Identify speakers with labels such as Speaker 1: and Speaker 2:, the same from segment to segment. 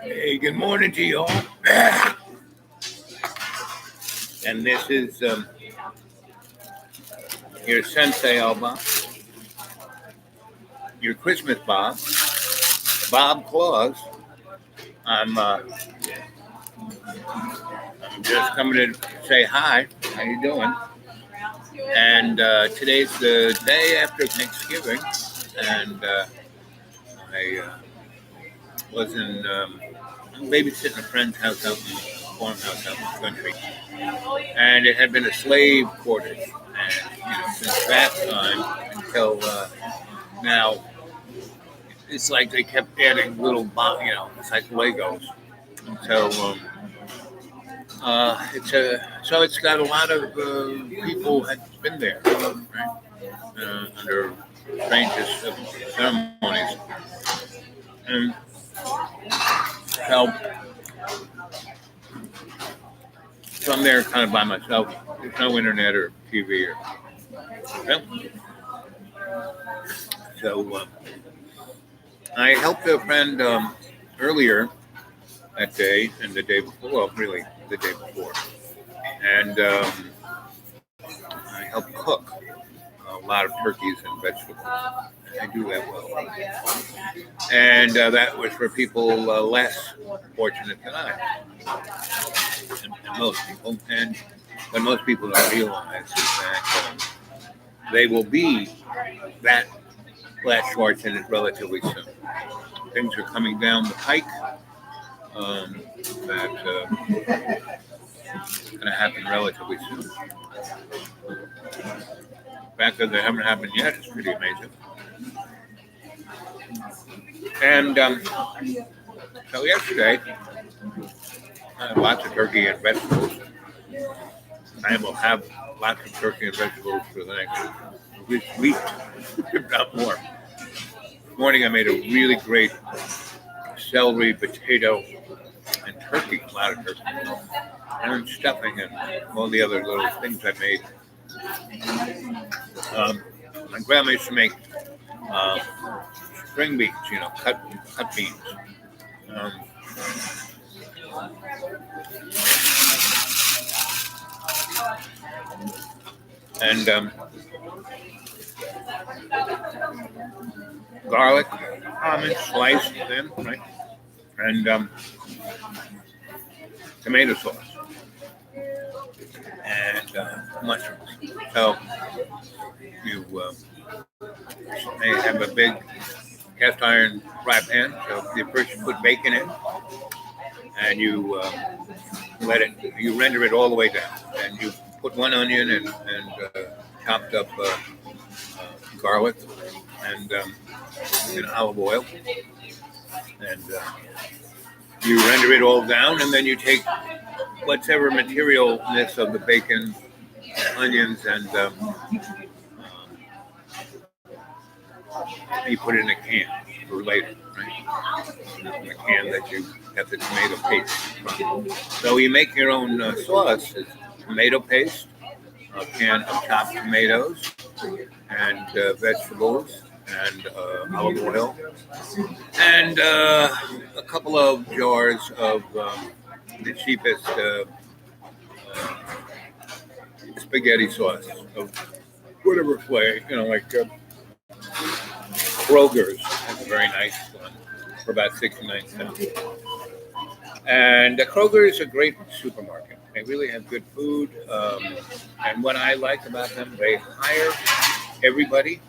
Speaker 1: Hey, good morning to you all. And this is your Sensei Bob, your Christmas Bob Claus. I'm just coming to say hi. How you doing? And today's the day after Thanksgiving, and I was in babysitting a friend's house out in the farmhouse out in the country, and it had been a slave quarters, and since that time until now, it's like they kept adding little, it's like Legos. So it's got a lot of people had been there, right? Under strangest of ceremonies, and so I'm there kind of by myself. There's no internet or TV or so. I helped a friend earlier that day and the day before. Well, really the day before, and I helped cook a lot of turkeys and vegetables. I do that well, and that was for people less fortunate than I, and most people. And what most people don't realize is that they will be that less fortunate relatively soon. Things are coming down the pike that going to happen relatively soon. The fact that they haven't happened yet is pretty amazing. And so yesterday, I had lots of turkey and vegetables. I will have lots of turkey and vegetables for the next week, if not more. This morning I made a really great celery, potato, and turkey, a lot of turkey, and stuffing and all the other little things I made. My grandma used to make string beans, cut beans. And garlic, almonds sliced thin, right? And tomato sauce and mushrooms. So you may have a big cast iron fry pan. So you first put bacon in, and you you render it all the way down, and you put one onion and chopped up garlic and olive oil, and you render it all down, and then you take whatever materialness of the bacon, onions, and you put it in a can for later, right? In a can that you have the tomato paste from. So you make your own sauce. It's tomato paste, a can of chopped tomatoes, and vegetables, and olive oil, and a couple of jars of the cheapest spaghetti sauce of whatever flavor, like Kroger's. That's a very nice one for about 69 cents. And Kroger is a great supermarket. They really have good food. And what I like about them, they hire everybody.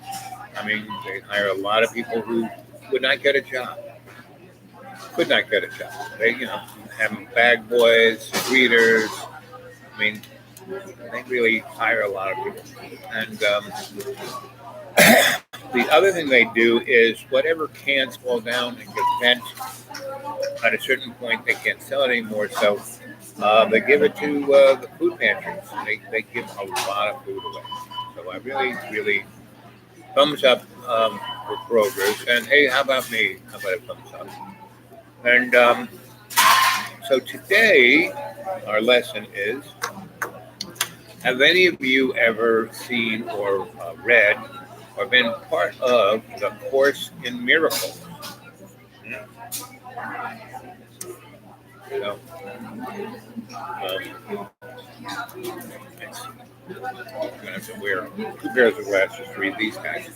Speaker 1: I mean, they hire a lot of people who would not get a job. Could not get a job. They, have bag boys, greeters. I mean, they really hire a lot of people. And the other thing they do is whatever cans fall down and get bent, at a certain point they can't sell it anymore. So they give it to the food pantries. They give a lot of food away. So I really, really thumbs up for progress. And hey, how about me? How about a thumbs up? And so today, our lesson is, have any of you ever seen or read or been part of the Course in Miracles? Yeah. So, I'm going to have to wear 2 pairs of glasses to read these guys.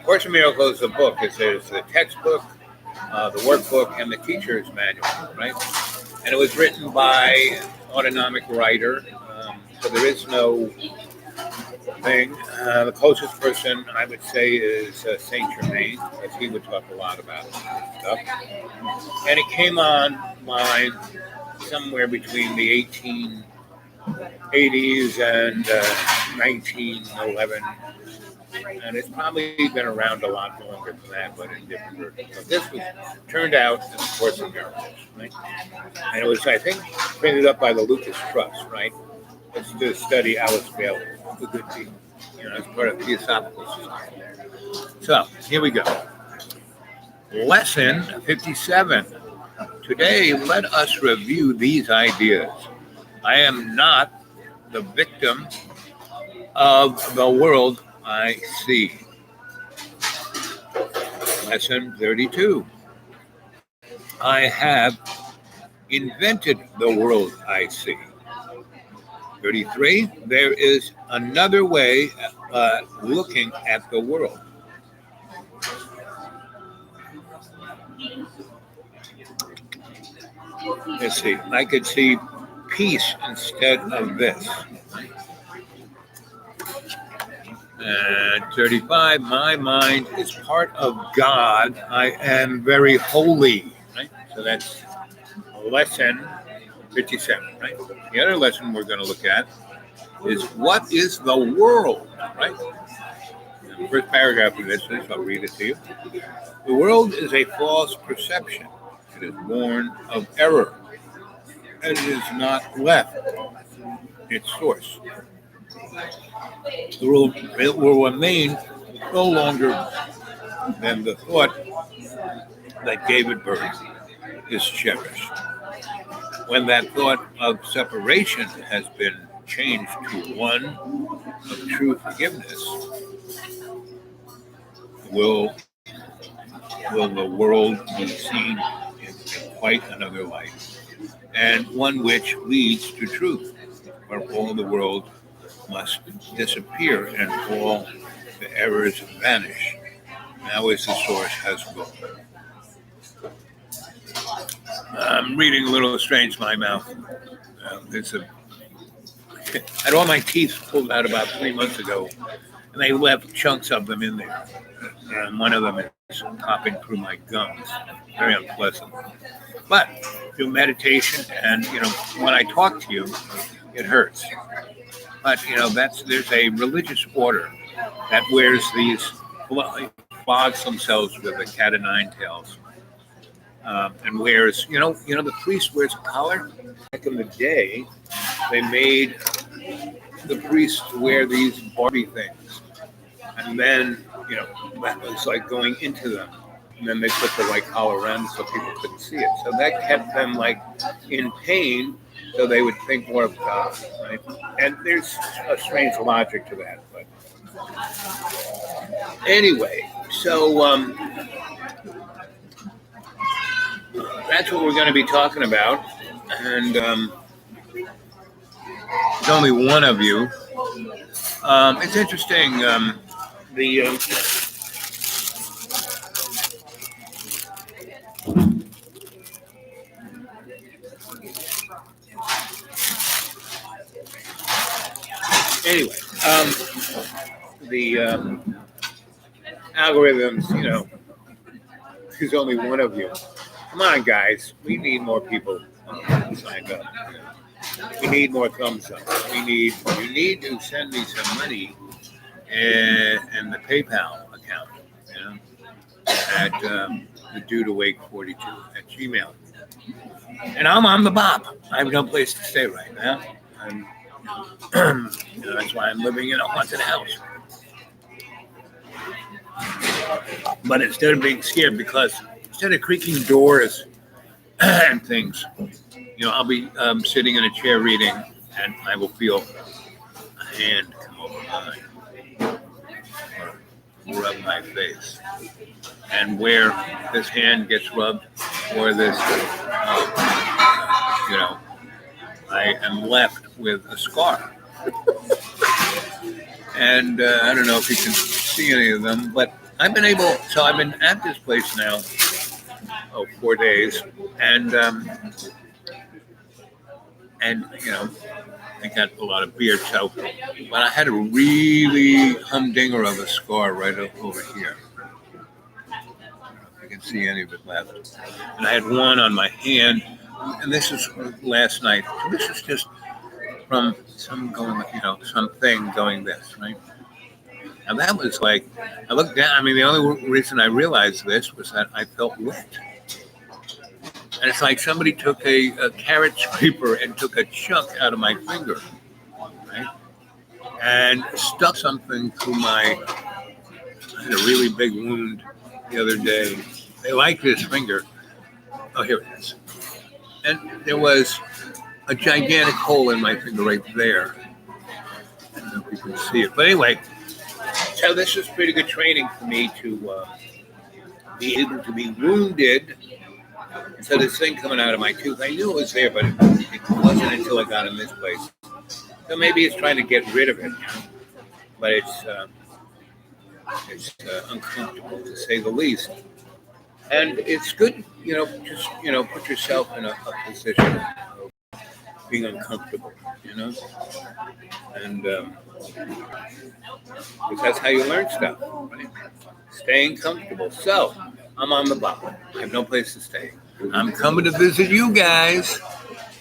Speaker 1: Course in Miracles is a book. It's the textbook, the workbook, and the teacher's manual, right? And it was written by an autonomic writer, so there is no thing. The closest person I would say is Saint Germain, because he would talk a lot about stuff. And it came online somewhere between the 1880s and 1911. And it's probably been around a lot longer than that, but in different versions. So this was turned out as a Course in Miracles, right? And it was, I think, printed up by the Lucas Trust, right? It's to study Alice Bailey, the good people, as part of Theosophical Society. So here we go. Lesson 57. Today, let us review these ideas. I am not the victim of the world I see. Lesson 32. I have invented the world I see. 33. There is another way looking at the world. Let's see. I could see peace instead of this. And 35, my mind is part of God. I am very holy. Right? So that's lesson 57, right? The other lesson we're going to look at is, what is the world, right? And the first paragraph of this is, I'll read it to you. The world is a false perception. It is born of error. And it is not left its source. It will remain no longer than the thought that gave it birth is cherished. When that thought of separation has been changed to one of true forgiveness, will the world be seen in quite another light, and one which leads to truth, where all the world must disappear and all the errors vanish. Now as the source has gone. I'm reading a little strange in my mouth. I had all my teeth pulled out about 3 months ago, and they left chunks of them in there. And one of them is popping through my gums. Very unpleasant. But through meditation and, when I talk to you, it hurts. But, there's a religious order that wears these, clogs themselves with a cat of nine tails. And wears, the priest wears a collar. Back in the day, they made the priests wear these Barbie things. And then, that was like going into them. And then they put the white collar around so people couldn't see it. So that kept them in pain, so they would think more of God, right? And there's a strange logic to that. But anyway, so that's what we're going to be talking about. And there's only one of you. It's interesting. Anyway, the algorithms, there's only one of you. Come on, guys. We need more people signed up. We need more thumbs up. You need to send me some money in the PayPal account, at the Dude Awake 42 at Gmail. And I'm on the bop. I have no place to stay right now. That's why I'm living in a haunted house. But instead of being scared, because instead of creaking doors and things, I'll be sitting in a chair reading, and I will feel a hand come over mine or rub my face. And where this hand gets rubbed, or this, I am left with a scar. And I don't know if you can see any of them, but I've been at this place now, 4 days, and I got a lot of beard, but I had a really humdinger of a scar right over here. You can see any of it left. And I had one on my hand, and this is last night. This is just from something going this, right? And that was like, I looked down. I mean, the only reason I realized this was that I felt wet. And it's like somebody took a carrot scraper and took a chunk out of my finger, right? And stuck something through I had a really big wound the other day. They like this finger. Oh, here it is. And there was a gigantic hole in my finger right there. I don't know if you can see it. But anyway, so this is pretty good training for me to be able to be wounded. So this thing coming out of my tooth, I knew it was there, but it wasn't until I got in this place. So maybe it's trying to get rid of it, but it's uncomfortable to say the least. And it's good, just put yourself in a position of being uncomfortable, and because that's how you learn stuff, right? Staying comfortable. So I'm on the bottom. I have no place to stay. I'm coming to visit you guys.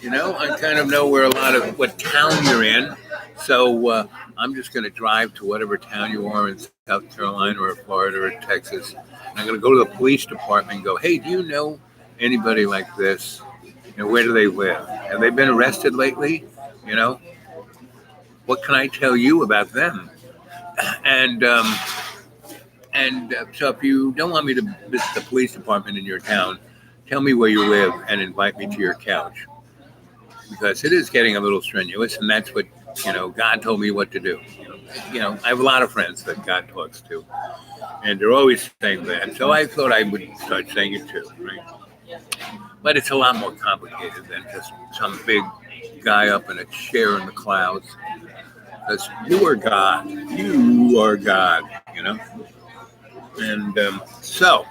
Speaker 1: I kind of know what town you're in. So I'm just going to drive to whatever town you are in South Carolina or Florida or Texas. And I'm going to go to the police department and go, hey, do you know anybody like this? Where do they live? Have they been arrested lately? What can I tell you about them? And so if you don't want me to visit the police department in your town, tell me where you live and invite me to your couch. Because it is getting a little strenuous, and that's what, God told me what to do. I have a lot of friends that God talks to, and they're always saying that. So I thought I would start saying it too, right? But it's a lot more complicated than just some big guy up in a chair in the clouds. Because you are God. You are God, And so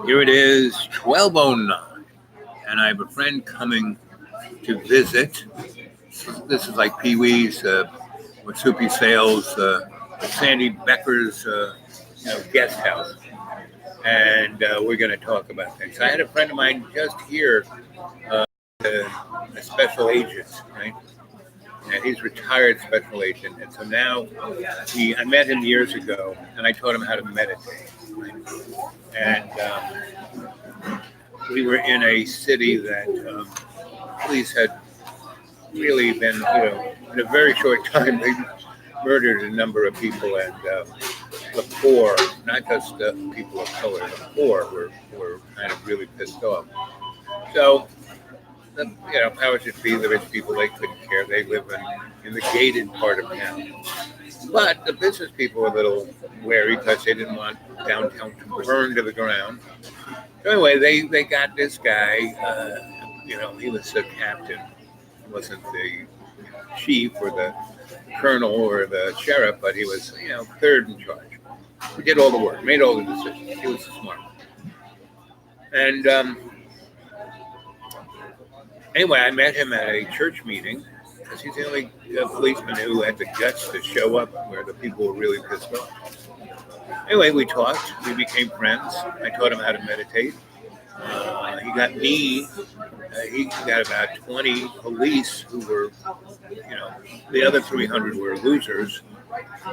Speaker 1: here it is, 12:09, and I have a friend coming to visit. This is like Pee Wee's, Soupy Sales, Sandy Becker's, guest house, and we're going to talk about things. I had a friend of mine just here, a special agent, right? And he's retired special agent, and so now I met him years ago, and I taught him how to meditate. Right? And we were in a city that police had really been, in a very short time, they murdered a number of people, and the poor, not just the people of color, the poor were kind of really pissed off. So, powers that be, the rich people, they couldn't care. They live in the gated part of town. But the business people were a little wary because they didn't want downtown to burn to the ground. So anyway, they got this guy, he was the captain. He wasn't the chief or the colonel or the sheriff, but he was, third in charge. He did all the work, made all the decisions. He was smart. And anyway, I met him at a church meeting because he's the only policeman who had the guts to show up where the people were really pissed off. Anyway, we talked. We became friends. I taught him how to meditate. He got me. He got about 20 police who were, the other 300 were losers.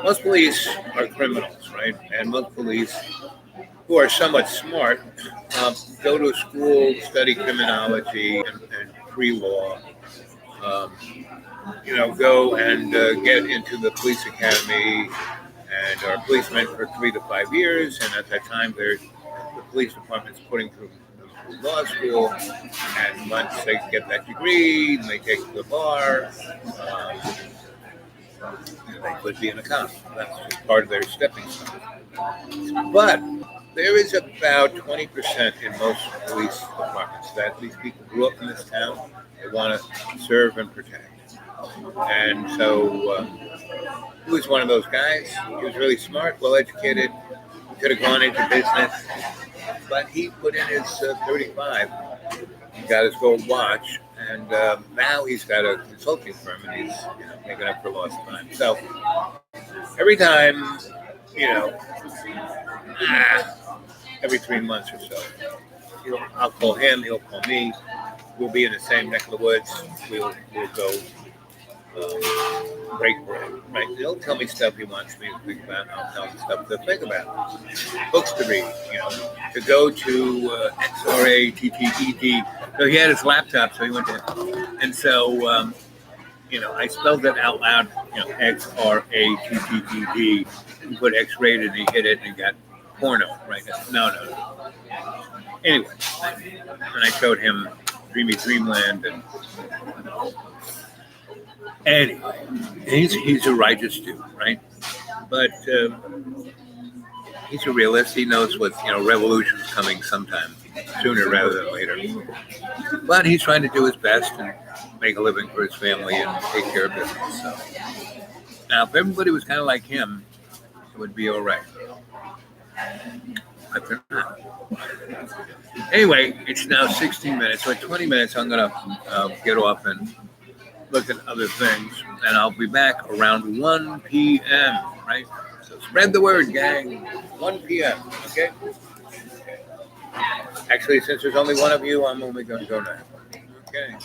Speaker 1: Most police are criminals, right? And most police who are somewhat smart go to a school, study criminology and pre-law, go and get into the police academy and and are policemen for 3 to 5 years. And at that time, the police department's putting them through law school. And once they get that degree, they take to the bar. They could be an cop. That's just part of their stepping stone. But there is about 20% in most police departments that these people grew up in this town. They want to serve and protect. And so he was one of those guys. He was really smart, well-educated. He could have gone into business. But he put in his 35. He got his gold watch. And now he's got a consulting firm, and he's making up for lost time. So every time, every 3 months or so, I'll call him, he'll call me. We'll be in the same neck of the woods. We'll go break bread, right? He'll tell me stuff he wants me to think about, and I'll tell him stuff to think about. Books to read, to go to XRATTED. So he had his laptop, so he went to, and so, I spelled it out loud, XRATTED. He put X-rated, and he hit it, and he got porno, right? No. Anyway, and I showed him Dreamy Dreamland, and anyway, he's a righteous dude, right? But he's a realist. He knows what revolution's coming sometime sooner rather than later. But he's trying to do his best and make a living for his family and take care of business. So now, if everybody was kind of like him, it would be all right. But they're not. Anyway, it's now 16 minutes. So in 20 minutes, I'm going to get off and look at other things, and I'll be back around 1 p.m., right? So spread the word, gang. 1 p.m., okay? Actually, since there's only one of you, I'm only going to go now. Okay.